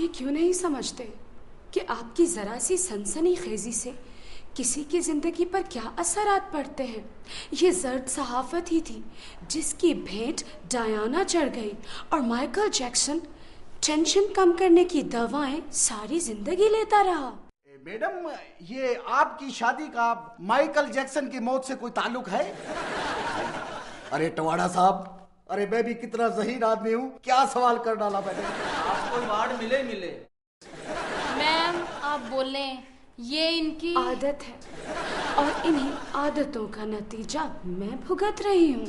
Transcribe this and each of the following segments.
ये क्यों नहीं समझते कि आपकी ज़रा सी सनसनीखेज़ी से किसी की ज़िंदगी पर क्या असरात पड़ते हैं। ये जर्द सहाफ़त ही थी जिसकी भेंट डायना चढ़ गई और माइकल जैक्सन टेंशन कम करने की दवाएं सारी ज़िंदगी लेता रहा। मैडम, ये आपकी शादी का माइकल जैक्सन की मौत से कोई ताल्लुक है? अरे टवाड़ा साहब, अरे मैं भी कितना ज़हीन आदमी हूँ, क्या सवाल कर डाला मैंने। आपको वार्ड मिले मैम आप बोलें, ये इनकी आदत है और इन्हीं आदतों का नतीजा मैं भुगत रही हूँ।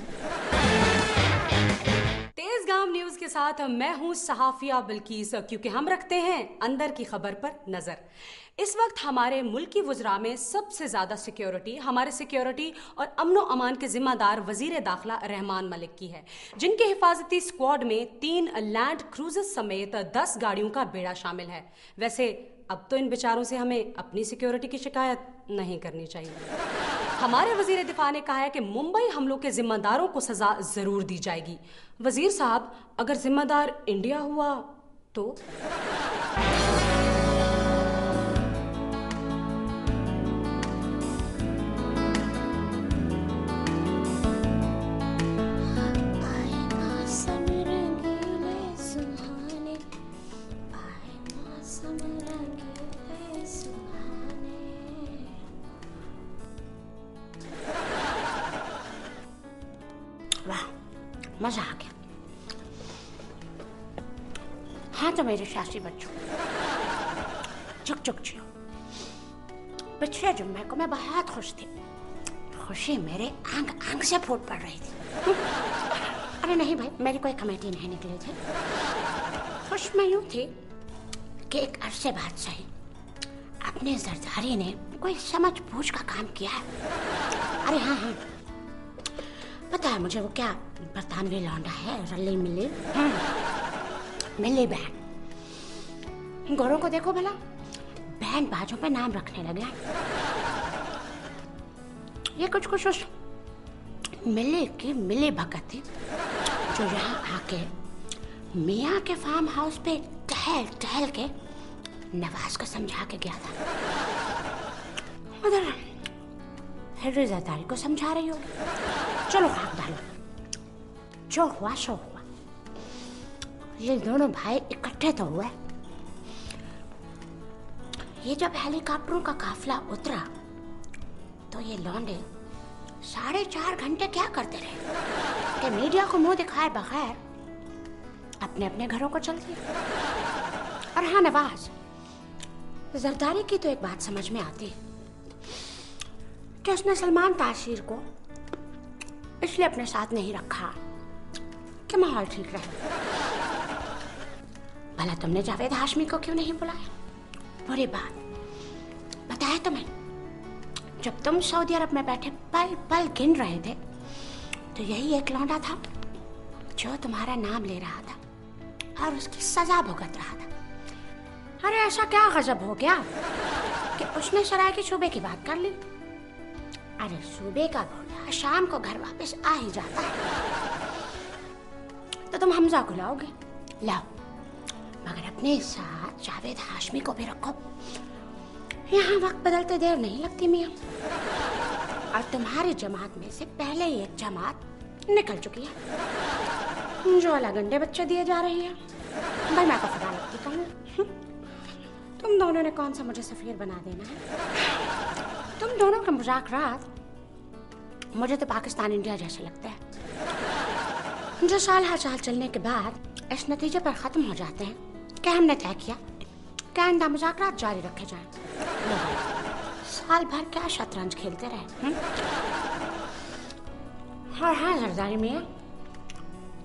तेज़गाम न्यूज़ के साथ मैं हूँ सहाफिया बिल्किस, क्योंकि हम रखते हैं अंदर की खबर पर नज़र। इस वक्त हमारे मुल्क की वज़रा में सबसे ज़्यादा सिक्योरिटी हमारे सिक्योरिटी और अमनो अमान के ज़िम्मेदार वज़ीर दाखिला रहमान मलिक की है, जिनके हिफाजती स्क्वाड में 3 लैंड क्रूज़र समेत 10 गाड़ियों का बेड़ा शामिल है। वैसे अब तो इन बेचारों से हमें अपनी सिक्योरिटी की शिकायत नहीं करनी चाहिए। हमारे वज़ीर दिफा ने कहा है कि मुंबई हमलों के ज़िम्मेदारों को सज़ा ज़रूर दी जाएगी। वज़ीर साहब, अगर ज़िम्मेदार इंडिया हुआ तो? मजा आ गया। हाँ तो मेरे शासी बच्चों, चुक चुक जियो। पिछले जुम्मे को मैं बहुत खुश थी। खुशी मेरे आंग आंग से फूट पड़ रही थी। अरे नहीं भाई, मेरी कोई कमेटी नहीं निकली थी। खुश मैं यूं थी कि एक अरसे बाद सही अपने जरदारी ने कोई समझ बूझ का काम किया है। अरे हाँ, पता है मुझे वो क्या बरतानवी लौंडा है, रली मिली मिली बैंड। गोरों को देखो भला, बैंड बाजों पे नाम रखने लगे। ये कुछ कुछ उस मिली की मिली भगत थी जो यहाँ आके मियाँ के फार्म हाउस पे टहल टहल के नवाज को समझा के गया था। उधर हेनरी जरदारी को समझा रही होगी। चलो खाक डालो, जो हुआ सो हुआ। ये दोनों भाई इकट्ठे तो हुए। ये जब हेलीकॉप्टरों का काफिला उतरा तो ये लौंडे 4.5 घंटे क्या करते रहे कि मीडिया को मुंह दिखाए बगैर अपने अपने घरों को चल दिए। और हाँ नवाज, जरदारी की तो एक बात समझ में आती है कि उसने सलमान तासीर को इसलिए अपने साथ नहीं रखा कि माहौल ठीक रहे। भला तुमने जावेद हाशमी को क्यों नहीं बुलाया? बुरी बात बताया तुम्हें। जब तुम सऊदी अरब में बैठे पल पल गिन रहे थे तो यही एक लौंडा था जो तुम्हारा नाम ले रहा था और उसकी सजा भुगत रहा था। अरे ऐसा क्या गजब हो गया कि उसने सराय के सूबे की बात कर ली। अरे सूबे का भोला शाम को घर वापस आ ही जाता है। तो तुम हमजा को लाओगे, लाओ, मगर अपने साथ जावेद हाशमी को भी रखो। यहाँ वक्त बदलते देर नहीं लगती मियाँ। और तुम्हारी जमात में से पहले ही एक जमात निकल चुकी है जो अलग अंडे बच्चे दिए जा रही है। भाई मैं तो खुदा लगती कहूँ, तुम दोनों ने कौन सा मुझे सफीर बना देना है? तुम दोनों के मुज़ाकरात मुझे तो पाकिस्तान इंडिया जैसे लगते हैं जो साल हर साल चलने के बाद इस नतीजे पर खत्म हो जाते हैं कि हमने तय किया कि आइंदा मुज़ाकरात जारी रखे जाएं। साल भर क्या शतरंज खेलते रहे। हाँ जरदारी मियाँ,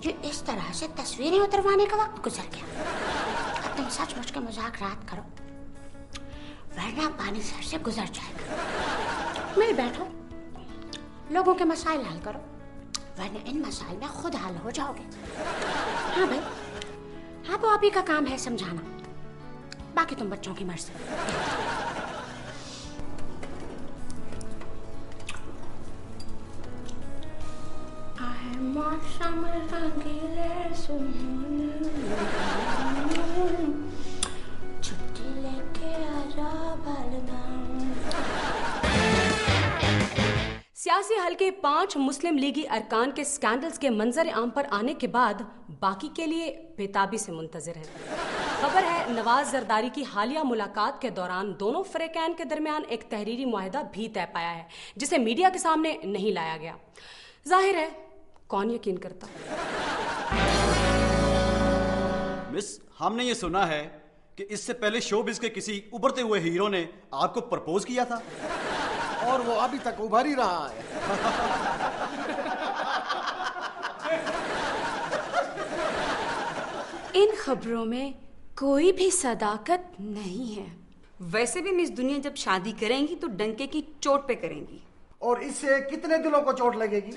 ये इस तरह से तस्वीरें उतरवाने का वक्त गुजर गया। अब तुम सचमुच के मुज़ाकरात करो वरना पानी सर से गुजर जाएगा। मिल बैठो, लोगों के मसाइल हल करो वरना इन मसाइल में खुद हल हो जाओगे। हाँ भाई, हाँ वो आप ही का काम है समझाना, बाकी तुम बच्चों की मर्जी। मौसम रंगीले सुहाने सियासी हलके 5 मुस्लिम लीगी अरकान के स्कैंडल्स के मंजर आम पर आने के बाद बाकी के लिए बेताबी से मुंतजिर हैं। खबर है नवाज जरदारी की हालिया मुलाकात के दौरान दोनों फरीकैन के दरमियान एक तहरीरी मुआहिदा भी तय पाया है, जिसे मीडिया के सामने नहीं लाया गया। जाहिर है कौन यकीन करता। मिस, हमने ये सुना है कि इससे पहले शोबिज के किसी उभरते हुए हीरो ने आपको प्रपोज किया था, और वो अभी तक उभर ही रहा है। इन खबरों में कोई भी सदाकत नहीं है। वैसे भी मिस दुनिया जब शादी करेंगी तो डंके की चोट पे करेंगी। और इससे कितने दिलों को चोट लगेगी?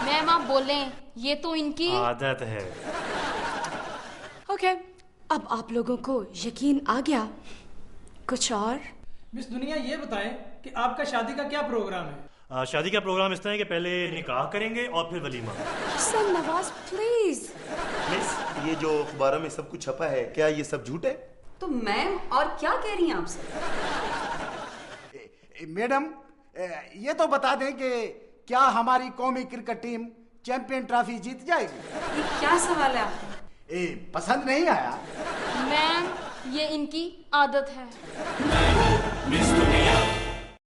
मैम आप बोले ये तो इनकी आदत है। ओके, अब आप लोगों को यकीन आ गया। कुछ और? मिस दुनिया ये बताएं कि आपका शादी का क्या प्रोग्राम है? शादी का प्रोग्राम इस तरह है कि पहले निकाह करेंगे और फिर walima. Sir Nawaz please. Miss, ये जो अखबारों में सब कुछ छपा है, क्या ये सब झूठ है? तो मैम और क्या कह रही हैं आपसे? मैडम, ये तो बता दें कि क्या हमारी कौमी क्रिकेट टीम चैंपियन ट्रॉफी जीत जाएगी? ये क्या सवाल है आपका? पसंद नहीं आया? मैम ये इनकी आदत है।